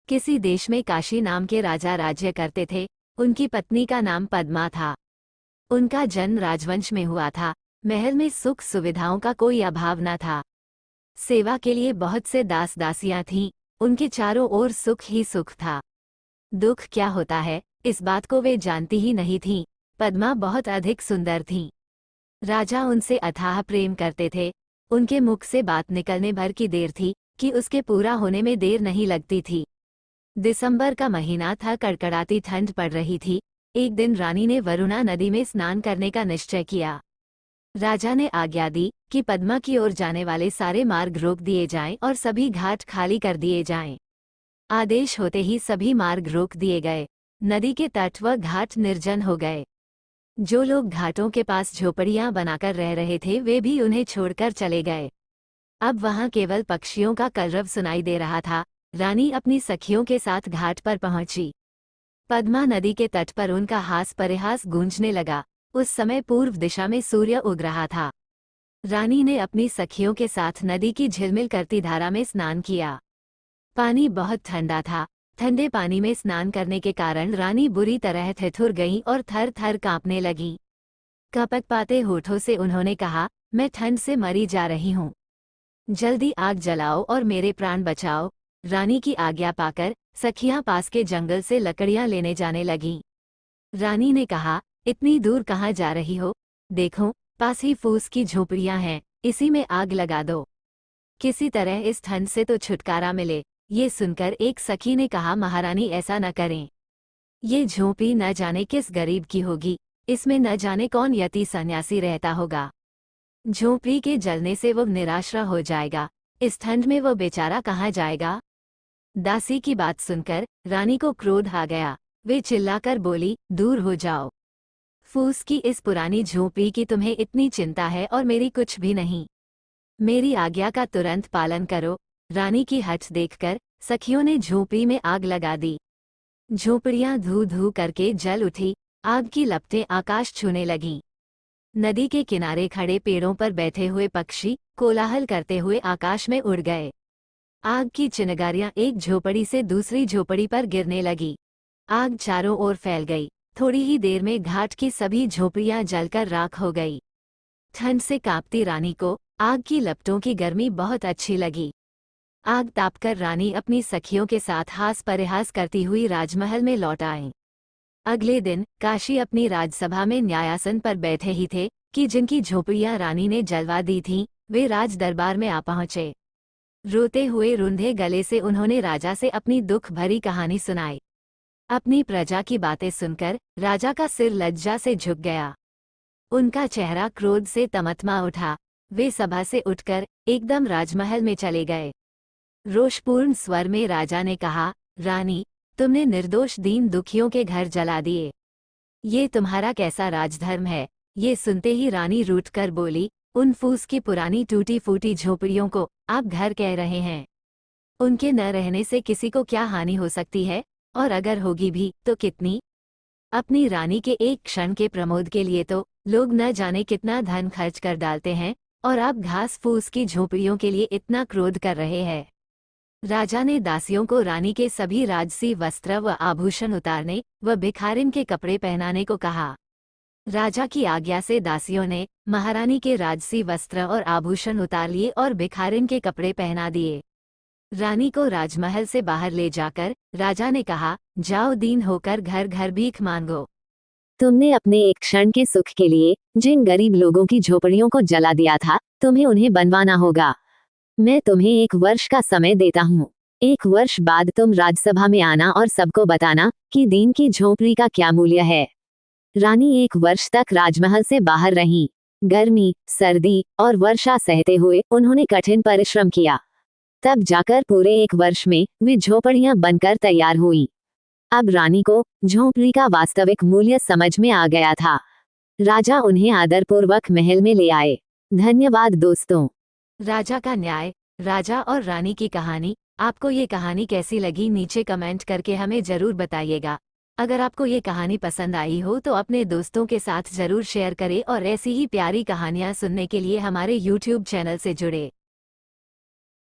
किसी देश में काशी नाम के राजा राज्य करते थे। उनकी पत्नी का नाम पद्मा था। उनका जन्म राजवंश में हुआ था। महल में सुख सुविधाओं का कोई अभाव न था। सेवा के लिए बहुत से दास दासियां थीं। उनके चारों ओर सुख ही सुख था। दुख क्या होता है, इस बात को वे जानती ही नहीं थीं। पद्मा बहुत अधिक सुंदर थीं। राजा उनसे अथाह प्रेम करते थे। उनके मुख से बात निकलने भर की देर थी कि उसके पूरा होने में देर नहीं लगती थी। दिसंबर का महीना था, कड़कड़ाती ठंड पड़ रही थी। एक दिन रानी ने वरुणा नदी में स्नान करने का निश्चय किया। राजा ने आज्ञा दी कि पद्मा की ओर जाने वाले सारे मार्ग रोक दिए जाएं और सभी घाट खाली कर दिए जाएं। आदेश होते ही सभी मार्ग रोक दिए गए। नदी के तट व घाट निर्जन हो गए। जो लोग घाटों के पास झोपड़ियां बनाकर रह रहे थे वे भी उन्हें छोड़कर चले गए। अब वहां केवल पक्षियों का कलरव सुनाई दे रहा था। रानी अपनी सखियों के साथ घाट पर पहुंची। पद्मा नदी के तट पर उनका हास परिहास गूंजने लगा। उस समय पूर्व दिशा में सूर्य उग रहा था। रानी ने अपनी सखियों के साथ नदी की झिलमिल करती धारा में स्नान किया। पानी बहुत ठंडा था। ठंडे पानी में स्नान करने के कारण रानी बुरी तरह ठिठुर गईं और थर थर कांपने लगीं। कपकपाते होठों से उन्होंने कहा, मैं ठंड से मरी जा रही हूँ। जल्दी आग जलाओ और मेरे प्राण बचाओ। रानी की आज्ञा पाकर सखियां पास के जंगल से लकड़ियां लेने जाने लगीं। रानी ने कहा, इतनी दूर कहाँ जा रही हो? देखो, पास ही फूस की झोपड़ियां हैं, इसी में आग लगा दो। किसी तरह इस ठंड से तो छुटकारा मिले। ये सुनकर एक सखी ने कहा, महारानी ऐसा न करें। ये झोंपड़ी न जाने किस गरीब की होगी। इसमें न जाने कौन यति सन्यासी रहता होगा। झोंपड़ी के जलने से वो निराश्रा हो जाएगा। इस ठंड में वो बेचारा कहाँ जाएगा? दासी की बात सुनकर रानी को क्रोध आ गया। वे चिल्लाकर बोली, दूर हो जाओ। फूस की इस पुरानी झोंपड़ी की तुम्हें इतनी चिंता है और मेरी कुछ भी नहीं। मेरी आज्ञा का तुरंत पालन करो। रानी की हठ देखकर सखियों ने झोंपड़ी में आग लगा दी। झोंपड़ियां धू धू करके जल उठी। आग की लपटें आकाश छूने लगीं। नदी के किनारे खड़े पेड़ों पर बैठे हुए पक्षी कोलाहल करते हुए आकाश में उड़ गए। आग की चिनगारियां एक झोपड़ी से दूसरी झोपड़ी पर गिरने लगी। आग चारों ओर फैल गई। थोड़ी ही देर में घाट की सभी झोपड़ियां जलकर राख हो गई। ठंड से कांपती रानी को आग की लपटों की गर्मी बहुत अच्छी लगी। आग तापकर रानी अपनी सखियों के साथ हास परिहास करती हुई राजमहल में लौट आईं। अगले दिन काशी अपनी राजसभा में न्यायासन पर बैठे ही थे कि जिनकी झोपड़ियां रानी ने जलवा दी थीं, वे राज दरबार में आ पहुंचे। रोते हुए रुंधे गले से उन्होंने राजा से अपनी दुख भरी कहानी सुनाई। अपनी प्रजा की बातें सुनकर राजा का सिर लज्जा से झुक गया। उनका चेहरा क्रोध से तमतमा उठा। वे सभा से उठकर एकदम राजमहल में चले गए। रोषपूर्ण स्वर में राजा ने कहा, रानी, तुमने निर्दोष दीन दुखियों के घर जला दिए। ये तुम्हारा कैसा राजधर्म है? ये सुनते ही रानी रूठकर बोली, उन फूस की पुरानी टूटी फूटी झोपड़ियों को आप घर कह रहे हैं? उनके न रहने से किसी को क्या हानि हो सकती है? और अगर होगी भी तो कितनी? अपनी रानी के एक क्षण के प्रमोद के लिए तो लोग न जाने कितना धन खर्च कर डालते हैं, और आप घास फूस की झोपड़ियों के लिए इतना क्रोध कर रहे हैं। राजा ने दासियों को रानी के सभी राजसी वस्त्र व आभूषण उतारने व भिखारिन के कपड़े पहनाने को कहा। राजा की आज्ञा से दासियों ने महारानी के राजसी वस्त्र और आभूषण उतार लिए और भिखारिन के कपड़े पहना दिए। रानी को राजमहल से बाहर ले जाकर राजा ने कहा, जाओ दीन होकर घर घर भीख मांगो। तुमने अपने एक क्षण के सुख के लिए जिन गरीब लोगों की झोपड़ियों को जला दिया था, तुम्हें उन्हें बनवाना होगा। मैं तुम्हें 1 वर्ष का समय देता हूँ। 1 वर्ष बाद तुम राजसभा में आना और सबको बताना कि दीन की झोपड़ी का क्या मूल्य है। रानी 1 वर्ष तक राजमहल से बाहर रहीं। गर्मी, सर्दी और वर्षा सहते हुए उन्होंने कठिन परिश्रम किया। तब जाकर पूरे 1 वर्ष में वे झोपड़ियां बनकर तैयार हुईं। अब रानी को झोपड़ी का वास्तविक मूल्य समझ में आ गया था। राजा उन्हें आदरपूर्वक महल में ले आए। धन्यवाद दोस्तों। राजा का न्याय, राजा और रानी की कहानी। आपको ये कहानी कैसी लगी नीचे कमेंट करके हमें जरूर बताइएगा। अगर आपको ये कहानी पसंद आई हो तो अपने दोस्तों के साथ जरूर शेयर करें और ऐसी ही प्यारी कहानियाँ सुनने के लिए हमारे YouTube चैनल से जुड़े।